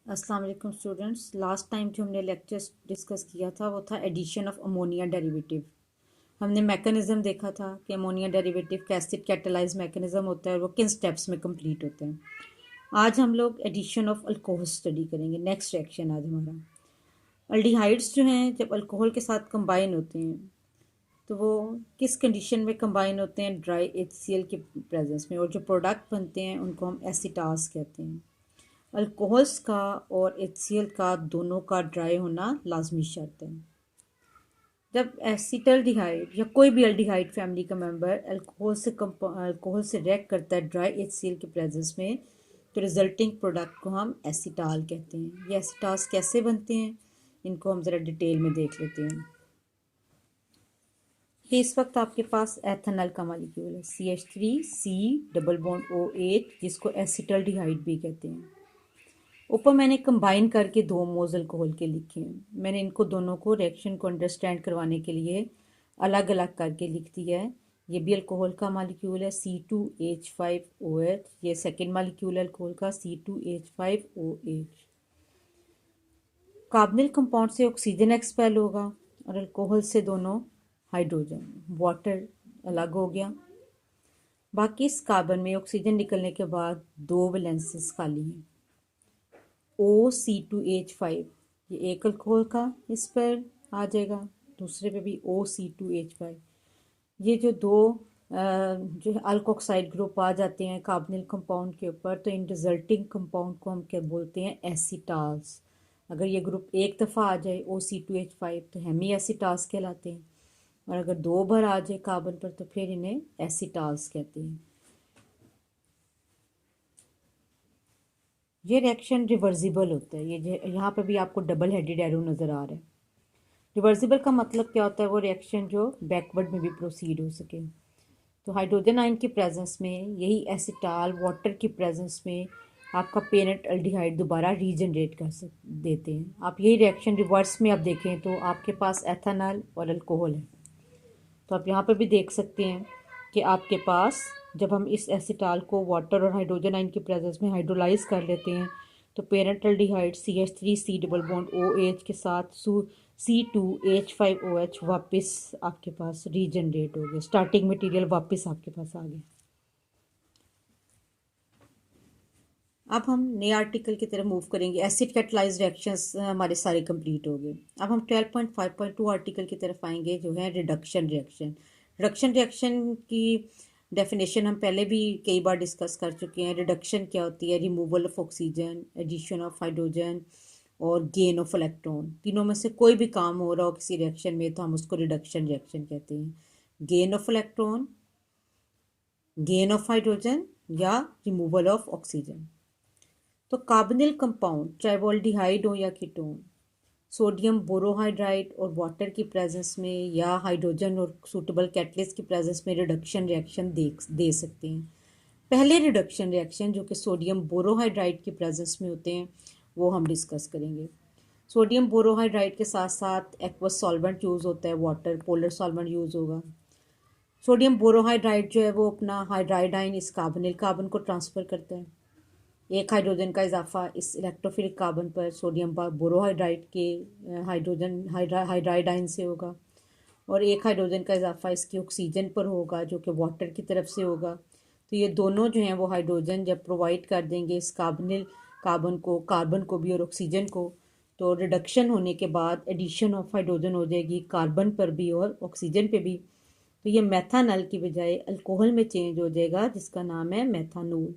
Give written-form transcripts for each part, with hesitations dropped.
अस्सलाम वालेकुम students. Last time जो हमने लेक्चर डिस्कस किया था वो था एडिशन ऑफ अमोनिया डेरिवेटिव। हमने मैकेनिज्म देखा था कि अमोनिया डेरिवेटिव कैसे कैटेलाइज मैकेनिज्म होता है और वो किन स्टेप्स में कंप्लीट होते हैं। आज हम लोग एडिशन ऑफ अल्कोहल स्टडी करेंगे। नेक्स्ट रिएक्शन आज हमारा अल्डिहाइड्स जो हैं जब अल्कोहल के साथ कंबाइन होते हैं तो वो किस कंडीशन में कंबाइन होते हैं, ड्राई HCl के प्रेजेंस में, और जो प्रोडक्ट बनते हैं उनको हम एसिटास कहते हैं। अल्कोहल्स का और HCl का दोनों का ड्राई होना लाजमी शर्त है। जब एसिटल्डिहाइड या कोई भी अल्डिहाइड फैमिली का मेंबर अल्कोहल से रिएक्ट करता है ड्राई HCl के प्रेजेंस में, तो रिजल्टिंग प्रोडक्ट को हम एसिटाल कहते हैं। ये एसिटाल्स कैसे बनते हैं इनको हम ज़रा डिटेल में देख लेते हैं। ये इस वक्त आपके पास एथेनॉल का मॉलिक्यूल है, CH3C डबल बॉन्ड OH, जिसको एसिटल्डिहाइड भी कहते हैं। ऊपर मैंने कंबाइन करके दो मोल्स अल्कोहल के लिखे हैं। मैंने इनको दोनों को रिएक्शन को अंडरस्टैंड करवाने के लिए अलग अलग करके लिख दिया है। ये भी अल्कोहल का मॉलिक्यूल है C2H5OH, ये सेकेंड मॉलिक्यूल है अल्कोहल का C2H5OH। कार्बनिल कंपाउंड से ऑक्सीजन एक्सपेल होगा और अल्कोहल से दोनों हाइड्रोजन, वाटर अलग हो गया। बाकी इस कार्बन में ऑक्सीजन निकलने के बाद दो वैलेंसेस खाली हैं। OC2H5, ये एक अल्कोहल का इस पर आ जाएगा, दूसरे पे भी OC2H5। ये जो दो जो अल्कोक्साइड ग्रुप आ जाते हैं कार्बनिल कंपाउंड के ऊपर, तो इन रिजल्टिंग कंपाउंड को हम क्या बोलते हैं, एसिटाल्स। अगर ये ग्रुप एक दफ़ा आ जाए OC2H5 तो हम ही एसिटाल्स कहलाते हैं, और अगर दो बार आ जाए कार्बन पर तो फिर इन्हें एसिटाल्स कहते हैं। ये रिएक्शन रिवर्सिबल होता है। ये यहाँ पे भी आपको डबल हेडेड एरो नज़र आ रहा है। रिवर्सिबल का मतलब क्या होता है, वो रिएक्शन जो बैकवर्ड में भी प्रोसीड हो सके। तो हाइड्रोजन आयन की प्रेजेंस में यही एसिटाल वाटर की प्रेजेंस में आपका पेरेंट अल्डिहाइड दोबारा रीजनरेट कर सक देते हैं। आप यही रिएक्शन रिवर्स में आप देखें तो आपके पास एथेनॉल और अल्कोहल है। तो आप यहाँ पर भी देख सकते हैं कि आपके पास जब हम इस एसिटाल को वाटर और हाइड्रोजन आयन की प्रेजेंस में हाइड्रोलाइज कर लेते हैं तो parent aldehyde CH3C double bond OH के साथ C2H5OH वापस आपके पास रीजनरेट हो गए। स्टार्टिंग मटेरियल वापस आपके पास आ गया। अब हम नए आर्टिकल की तरफ मूव करेंगे। एसिड कैटलाइज रिएक्शंस हमारे सारे कंप्लीट हो गए। अब हम 12.5.2 आर्टिकल की तरफ आएंगे जो है रिडक्शन रिएक्शन। रिडक्शन रिएक्शन की डेफिनेशन हम पहले भी कई बार डिस्कस कर चुके हैं। रिडक्शन क्या होती है, removal of oxygen, addition of hydrogen और गेन ऑफ इलेक्ट्रॉन। तीनों में से कोई भी काम हो रहा हो किसी रिएक्शन में तो हम उसको रिडक्शन रिएक्शन कहते हैं। Gain of electron, gain of hydrogen या रिमूवल ऑफ ऑक्सीजन। तो कार्बोनिल कंपाउंड चाहे वो अल्डिहाइड हो या कीटोन, सोडियम बोरोहाइड्राइड और वाटर की प्रेजेंस में या हाइड्रोजन और सूटेबल कैटलिस्ट की प्रेजेंस में रिडक्शन रिएक्शन दे सकते हैं। पहले रिडक्शन रिएक्शन जो कि सोडियम बोरोहाइड्राइड की प्रेजेंस में होते हैं वो हम डिस्कस करेंगे। सोडियम बोरोहाइड्राइड के साथ साथ एक्वस सॉल्वेंट यूज़ होता है, वाटर पोलर सॉल्वेंट यूज़ होगा। सोडियम बोरोहाइड्राइड जो है वो अपना हाइड्राइड आयन इस कार्बोनिल कार्बन को ट्रांसफ़र करता है। एक हाइड्रोजन का इजाफा इस इलेक्ट्रोफिलिक कार्बन पर सोडियम बोरोहाइड्राइड के हाइड्राइड आयन से होगा, और एक हाइड्रोजन का इजाफा इसकी ऑक्सीजन पर होगा जो कि वाटर की तरफ से होगा। तो ये दोनों जो हैं वो हाइड्रोजन जब प्रोवाइड कर देंगे इस कार्बन को भी और ऑक्सीजन को, तो रिडक्शन होने के बाद एडिशन ऑफ हाइड्रोजन हो जाएगी कार्बन पर भी और ऑक्सीजन पे भी। तो ये मेथानॉल की बजाय अल्कोहल में चेंज हो जाएगा जिसका नाम है मेथानोल।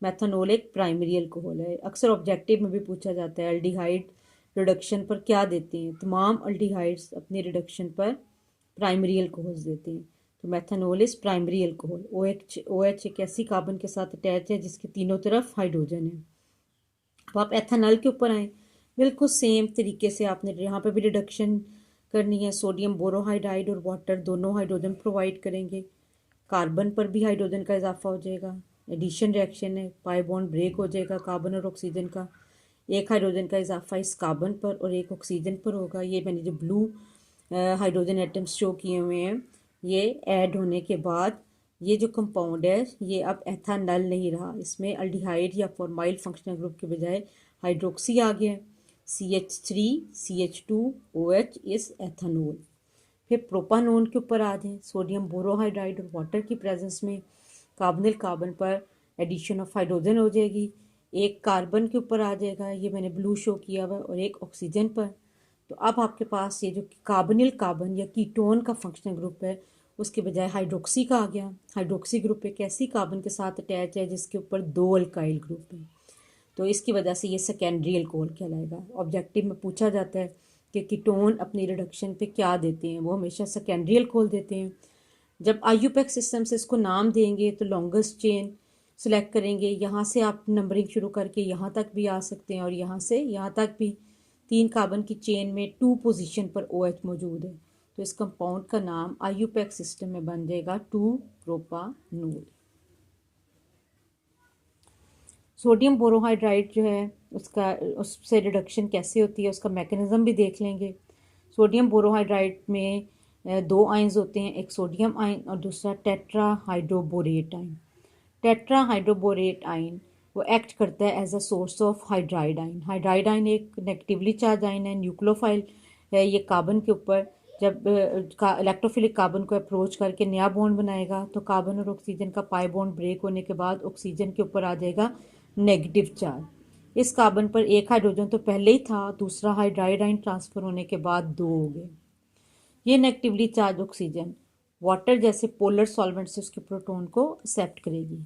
मेथानोल एक प्राइमरी अल्कोहल है। अक्सर ऑब्जेक्टिव में भी पूछा जाता है अल्डिहाइड रिडक्शन पर क्या देते हैं। तमाम अल्डिहाइड्स अपने रिडक्शन पर प्राइमरी अल्कोहल्स देते हैं। तो मेथानोल इज प्राइमरी अल्कोहल। OH एक ऐसी कार्बन के साथ अटैच है जिसके तीनों तरफ हाइड्रोजन है। अब आप एथेनॉल के ऊपर आए, बिल्कुल सेम तरीके से आपने यहाँ पर भी रिडक्शन करनी है। सोडियम बोरोहाइड्राइड और वाटर दोनों हाइड्रोजन प्रोवाइड करेंगे, कार्बन पर भी हाइड्रोजन का इजाफा हो जाएगा। एडिशन रिएक्शन है, पाई बॉन्ड ब्रेक हो जाएगा कार्बन और ऑक्सीजन का। एक हाइड्रोजन का इजाफा इस कार्बन पर और एक ऑक्सीजन पर होगा। ये मैंने जो ब्लू हाइड्रोजन एटम्स शो किए हुए हैं, ये ऐड होने के बाद ये जो कंपाउंड है ये अब एथानल नहीं रहा, इसमें अल्डिहाइड या फॉर्माइल फंक्शनल ग्रुप के बजाय हाइड्रोक्सी आ गया। CH3CH2OH इस एथानोल। फिर प्रोपानोन के ऊपर आ जाए, सोडियम बोरोहाइड्राइड और वाटर की प्रेजेंस में कार्बोनिल कार्बन पर एडिशन ऑफ हाइड्रोजन हो जाएगी। एक कार्बन के ऊपर आ जाएगा, ये मैंने ब्लू शो किया हुआ, और एक ऑक्सीजन पर। तो अब आपके पास ये जो कार्बोनिल कार्बन या कीटोन का फंक्शनल ग्रुप है उसके बजाय हाइड्रोक्सी का आ गया। हाइड्रोक्सी ग्रुप एक ऐसी कार्बन के साथ अटैच है जिसके ऊपर 2 अल्काइल ग्रुप है, तो इसकी वजह से ये सेकेंडरी अल्कोहल कहलाएगा। ऑब्जेक्टिव में पूछा जाता है कि कीटोन अपनी रिडक्शन पे क्या देते हैं, वो हमेशा सेकेंडरी अल्कोहल देते हैं। जब आईयूपैक सिस्टम से इसको नाम देंगे तो लॉन्गेस्ट चेन सेलेक्ट करेंगे, यहाँ से आप नंबरिंग शुरू करके यहाँ तक भी आ सकते हैं और यहाँ से यहाँ तक भी। 3 कार्बन की चेन में 2 पोजीशन पर OH मौजूद है, तो इस कंपाउंड का नाम आईयूपैक सिस्टम में बन जाएगा 2-प्रोपानोल। सोडियम बोरोहाइड्राइड जो है उसका उससे रिडक्शन कैसे होती है उसका मैकेनिज्म भी देख लेंगे। सोडियम बोरोहाइड्राइड में 2 आयंस होते हैं, एक सोडियम आयन और दूसरा टेट्राहाइड्रोबोरेट आयन। टेट्राहाइड्रोबोरेट आयन वो एक्ट करता है as a source of hydride ion. Hydride ion एक नेगेटिवली चार्ज आयन है, न्यूक्लियोफाइल है। ये कार्बन के ऊपर जब इलेक्ट्रोफिलिक कार्बन को अप्रोच करके नया बॉन्ड बनाएगा तो कार्बन और ऑक्सीजन का पाई बॉन्ड ब्रेक होने के बाद ऑक्सीजन के ऊपर आ जाएगा नेगेटिव चार्ज। इस कार्बन पर एक हाइड्रोजन तो पहले ही था, दूसरा हाइड्राइड आयन ट्रांसफर होने के बाद 2 हो गए। ये नेगेटिवली चार्ज ऑक्सीजन वाटर जैसे पोलर सॉल्वेंट से उसके प्रोटॉन को एक्सेप्ट करेगी।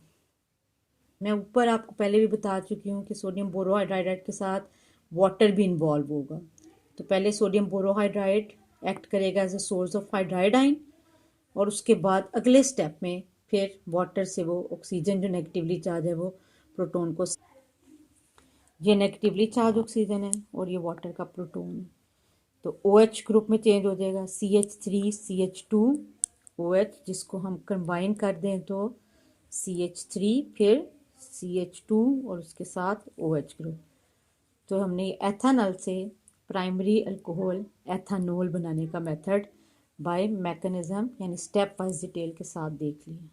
मैं ऊपर आपको पहले भी बता चुकी हूँ कि सोडियम बोरोहाइड्राइड के साथ वाटर भी इन्वॉल्व होगा। तो पहले सोडियम बोरोहाइड्राइड एक्ट करेगा as a source of hydride ion, और उसके बाद अगले स्टेप में फिर वाटर से वो ऑक्सीजन जो नेगेटिवली चार्ज है वो प्रोटॉन को, ये नेगेटिवली चार्ज ऑक्सीजन है और ये वाटर का प्रोटॉन है, तो OH ग्रुप में चेंज हो जाएगा CH3CH2OH, जिसको हम कंबाइन कर दें तो CH3 फिर CH2 और उसके साथ OH ग्रुप। तो हमने एथानल से प्राइमरी अल्कोहल एथानोल बनाने का मेथड बाय मैकेनिज्म यानी स्टेप वाइज डिटेल के साथ देख लिया।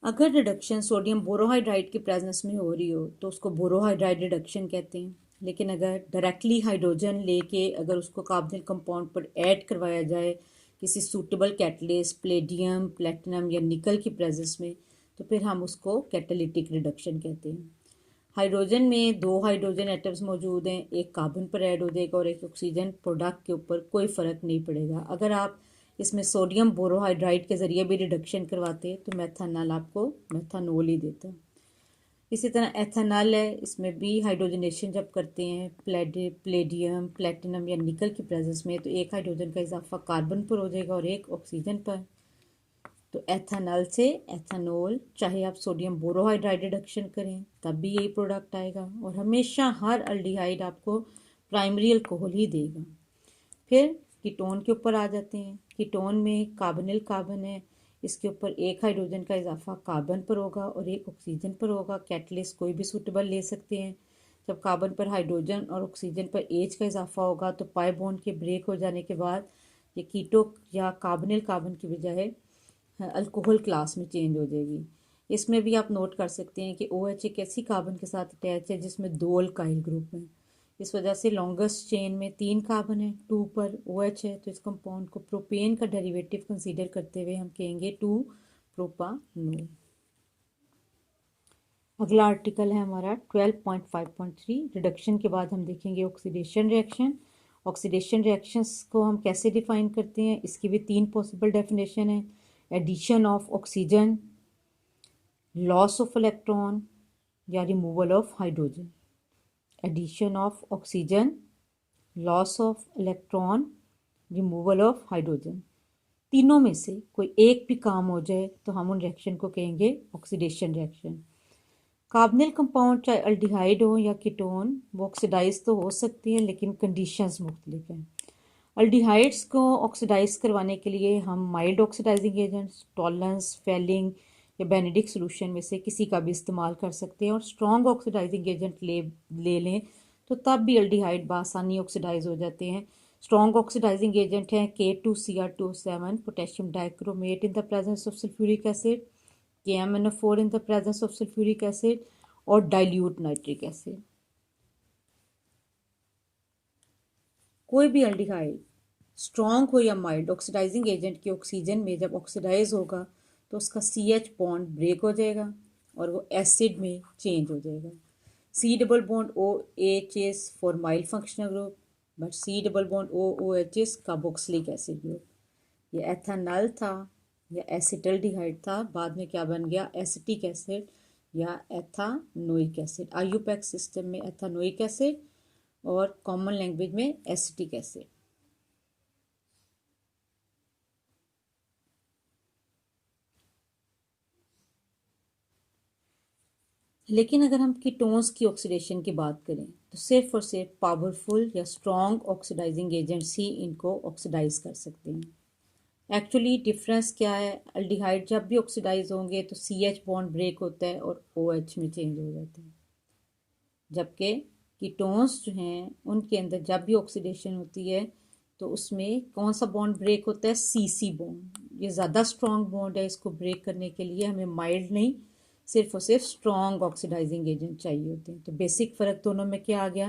अगर रिडक्शन सोडियम बोरोहाइड्राइड की प्रेजेंस में हो रही हो तो उसको बोरोहाइड्राइड रिडक्शन कहते हैं, लेकिन अगर डायरेक्टली हाइड्रोजन लेके अगर उसको कार्बोनिल कंपाउंड पर ऐड करवाया जाए किसी सूटेबल कैटलिस्ट प्लेडियम प्लेटिनम या निकल की प्रेजेंस में तो फिर हम उसको कैटालिटिक रिडक्शन कहते हैं। हाइड्रोजन में 2 हाइड्रोजन एटम्स मौजूद हैं, एक कार्बन पर ऐड हो जाएगा और एक ऑक्सीजन। प्रोडक्ट के ऊपर कोई फ़र्क नहीं पड़ेगा। अगर आप इसमें सोडियम बोरोहाइड्राइड के ज़रिए भी रिडक्शन करवाते तो मेथानल आपको मेथानोल ही देता। इसी तरह एथानल है, इसमें भी हाइड्रोजनेशन जब करते हैं प्लेडियम प्लेटिनम या निकल की प्रेजेंस में तो एक हाइड्रोजन का इजाफा कार्बन पर हो जाएगा और एक ऑक्सीजन पर। तो एथानल से एथानोल, चाहे आप सोडियम बोरोहाइड्राइड रिडक्शन करें तब भी यही प्रोडक्ट आएगा, और हमेशा हर अल्डिहाइड आपको प्राइमरी अल्कोहल ही देगा। फिर कीटोन के ऊपर आ जाते हैं। कीटोन में कार्बोनिल कार्बन है, इसके ऊपर एक हाइड्रोजन का इजाफा कार्बन पर होगा और एक ऑक्सीजन पर होगा। कैटलिस्ट कोई भी सूटेबल ले सकते हैं। जब कार्बन पर हाइड्रोजन और ऑक्सीजन पर एच का इजाफा होगा तो पाई बॉन्ड के ब्रेक हो जाने के बाद ये कीटो या कार्बोनिल कार्बन की बजाय अल्कोहल क्लास में चेंज हो जाएगी। इसमें भी आप नोट कर सकते हैं कि OH एक ऐसी कार्बन के साथ अटैच है जिसमें 2 अल्काइल ग्रुप हैं। इस वजह से लॉन्गेस्ट चेन में 3 कार्बन है, 2 पर OH है, तो इस कंपाउंड को प्रोपेन का डेरिवेटिव कंसीडर करते हुए हम कहेंगे 2-प्रोपानोल। अगला आर्टिकल है हमारा 12.5.3। रिडक्शन के बाद हम देखेंगे ऑक्सीडेशन रिएक्शन। ऑक्सीडेशन रिएक्शंस को हम कैसे डिफाइन करते हैं, इसकी भी 3 पॉसिबल डेफिनेशन है। Addition of oxygen, loss of electron या removal of hydrogen. Addition of oxygen, loss of electron, removal of hydrogen. तीनों में से कोई एक भी काम हो जाए तो हम उन रिएक्शन को कहेंगे ऑक्सीडेशन रिएक्शन। कार्बोनिल कंपाउंड चाहे अल्डिहाइड हो या कीटोन वो ऑक्सीडाइज तो हो सकती है लेकिन कंडीशंस मुख्तलिफ हैं। अल्डिहाइड्स को ऑक्सीडाइज करवाने के लिए हम mild oxidising agents tolerance Fehling या बेनेडिक्ट सोल्यूशन में से किसी का भी इस्तेमाल कर सकते हैं, और स्ट्रॉन्ग ऑक्सीडाइजिंग एजेंट ले लें तो तब भी अल्डिहाइड बआसानी ऑक्सीडाइज हो जाते हैं। स्ट्रॉन्ग ऑक्सीडाइजिंग एजेंट है K2Cr2O7, potassium dichromate in the presence of sulphuric acid, KMnO4 in the presence of sulphuric acid, और डाइल्यूट नाइट्रिक एसिड। कोई भी एल्डिहाइड स्ट्रॉन्ग हो या माइल्ड, ऑक्सीडाइजिंग एजेंट के ऑक्सीजन में जब ऑक्सीडाइज होगा तो उसका CH बॉन्ड ब्रेक हो जाएगा और वो एसिड में चेंज हो जाएगा। C double bond OH is for mild functional group, but C double bond OH is carboxylic acid group. ये एथानल था या एसिटल्डिहाइड था, बाद में क्या बन गया, एसिटिक एसिड या एथानोइक एसिड। IUPAC सिस्टम में एथानोइक एसिड और कॉमन लैंग्वेज में एसिटिक एसिड। लेकिन अगर हम कीटोन्स की ऑक्सीडेशन की बात करें तो सिर्फ और सिर्फ पावरफुल या स्ट्रॉन्ग ऑक्सीडाइजिंग एजेंट्स ही इनको ऑक्सीडाइज कर सकते हैं। एक्चुअली डिफरेंस क्या है, अल्डिहाइड जब भी ऑक्सीडाइज होंगे तो CH बॉन्ड ब्रेक होता है और OH में चेंज हो जाता है, जबकि कीटोन्स जो हैं उनके अंदर जब भी ऑक्सीडेशन होती है तो उसमें कौन सा बॉन्ड ब्रेक होता है, CC बॉन्ड। ये ज़्यादा स्ट्रॉन्ग बॉन्ड है, इसको ब्रेक करने के लिए हमें माइल्ड नहीं सिर्फ और सिर्फ स्ट्रॉन्ग ऑक्सीडाइजिंग एजेंट चाहिए होते हैं। तो बेसिक फ़र्क दोनों में क्या आ गया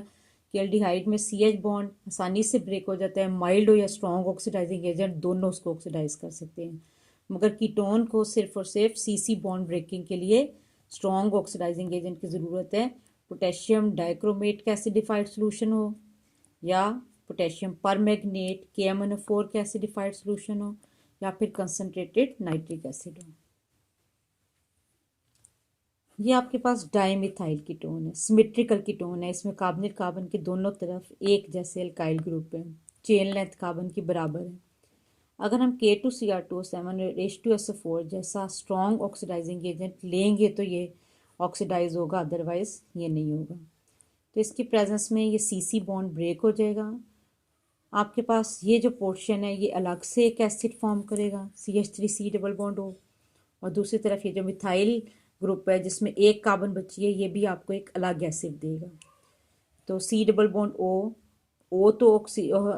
कि एल्डिहाइड में CH बॉन्ड आसानी से ब्रेक हो जाता है, माइल्ड हो या स्ट्रॉन्ग ऑक्सीडाइजिंग एजेंट दोनों उसको ऑक्सीडाइज कर सकते हैं, मगर कीटोन को सिर्फ और सिर्फ CC बॉन्ड ब्रेकिंग के लिए स्ट्रॉन्ग ऑक्सीडाइजिंग एजेंट की ज़रूरत है। पोटेशियम डाइक्रोमेट का एसिडिफाइड सोल्यूशन हो या पोटेशियम परमैंगनेट KMnO4 का एसिडिफाइड सोल्यूशन हो या फिर कंसनट्रेटेड नाइट्रिक एसिड हो। ये आपके पास डाइमिथाइल कीटोन है, सिमेट्रिकल कीटोन है, इसमें कार्बोनेट कार्बन के दोनों तरफ एक जैसे अल्काइल ग्रुप है, चेन लेंथ कार्बन की बराबर है। अगर हम K2Cr2O7 और H2SO4 जैसा स्ट्रॉन्ग ऑक्सीडाइजिंग एजेंट लेंगे तो ये ऑक्सीडाइज होगा, अदरवाइज ये नहीं होगा। तो इसकी प्रेजेंस में ये CC बॉन्ड ब्रेक हो जाएगा, आपके पास ये जो पोर्शन है ये अलग से एक एसिड फॉर्म करेगा CH3C डबल बॉन्ड हो, और दूसरी तरफ ये जो मिथाइल ग्रुप है जिसमें एक कार्बन बची है ये भी आपको एक अलग एसिड देगा। तो C डबल बॉन्ड O तो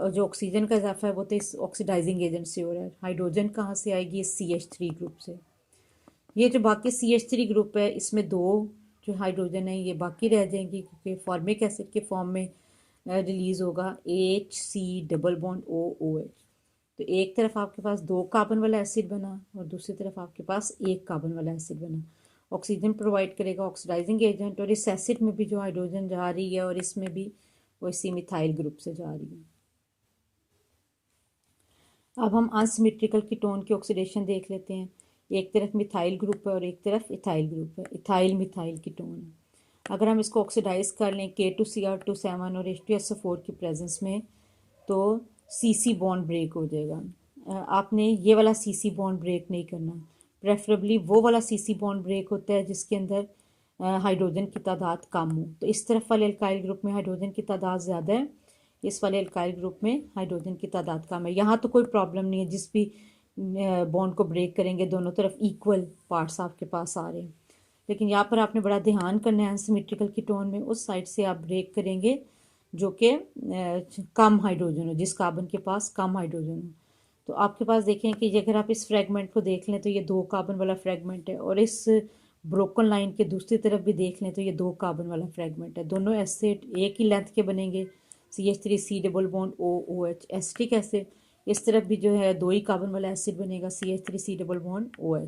जो ऑक्सीजन का इजाफा है वो तो इस ऑक्सीडाइजिंग एजेंट से हो रहा है, हाइड्रोजन कहाँ से आएगी, CH3 ग्रुप से। ये जो बाकी CH3 ग्रुप है इसमें दो जो हाइड्रोजन है ये बाकी रह जाएंगी क्योंकि फॉर्मिक एसिड के फॉर्म में रिलीज होगा HC डबल बॉन्ड OOH। तो एक तरफ आपके पास दो कार्बन वाला एसिड बना और दूसरी तरफ आपके पास एक कार्बन वाला एसिड बना। ऑक्सीजन प्रोवाइड करेगा ऑक्सीडाइजिंग एजेंट, और इस एसिड में भी जो हाइड्रोजन जा रही है और इसमें भी वो इसी मिथाइल ग्रुप से जा रही है। अब हम अनसिमेट्रिकल कीटोन की ऑक्सीडेशन देख लेते हैं। एक तरफ मिथाइल ग्रुप है और एक तरफ इथाइल ग्रुप है, इथाइल मिथाइल कीटोन है। अगर हम इसको ऑक्सीडाइज कर लें K2Cr2O7 और H2SO4 की प्रेजेंस में तो CC बॉन्ड ब्रेक हो जाएगा। आपने ये वाला CC बॉन्ड ब्रेक नहीं करना, प्रेफरेबली वो वाला CC बॉन्ड ब्रेक होता है जिसके अंदर हाइड्रोजन की तादाद कम हो। तो इस तरफ वाले अल्काइल ग्रुप में हाइड्रोजन की तादाद ज़्यादा है, इस वाले अल्काइल ग्रुप में हाइड्रोजन की तादाद कम है। यहाँ तो कोई प्रॉब्लम नहीं है, जिस भी बॉन्ड को ब्रेक करेंगे दोनों तरफ इक्वल पार्ट्स आपके पास आ रहे हैं। लेकिन यहाँ पर आपने बड़ा ध्यान करना है, अनसिमेट्रिकल कीटोन में उस साइड से आप ब्रेक करेंगे जो कि कम हाइड्रोजन हो, जिस कार्बन के पास कम हाइड्रोजन हो। तो आपके पास देखें कि अगर आप इस फ्रेगमेंट को देख लें तो ये दो कार्बन वाला फ्रेगमेंट है, और इस ब्रोकन लाइन के दूसरी तरफ भी देख लें तो ये दो कार्बन वाला फ्रेगमेंट है। दोनों एसिड एक ही लेंथ के बनेंगे, CH3C double bond OOH acetic acid. इस तरफ भी जो है दो ही कार्बन वाला एसिड बनेगा, CH3C डबल बॉन्ड OH।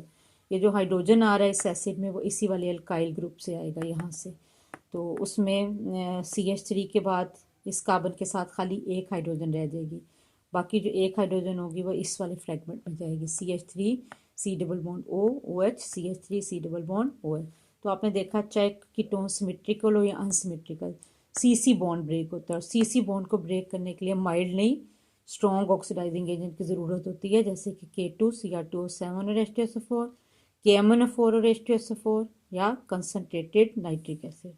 ये जो हाइड्रोजन आ रहा है इस एसिड में वो इसी वाले अल्काइल ग्रुप से आएगा यहाँ से। तो उसमें CH3 के बाद इस कार्बन के साथ खाली एक हाइड्रोजन रह जाएगी, बाकी जो एक हाइड्रोजन होगी वो इस वाले फ्रेगमेंट में जाएगी, CH3C double bond OOH, CH3C double bond OH। तो आपने देखा चाहे कीटोन सिमेट्रिकल हो या अनसिमेट्रिकल, CC बॉन्ड ब्रेक होता है, और CC बॉन्ड को ब्रेक करने के लिए माइल्ड नहीं स्ट्रॉन्ग ऑक्सीडाइजिंग एजेंट की ज़रूरत होती है, जैसे कि K2Cr2O7 और H2SO4, KMnO4 और H2SO4 या कंसनट्रेटेड नाइट्रिक एसिड।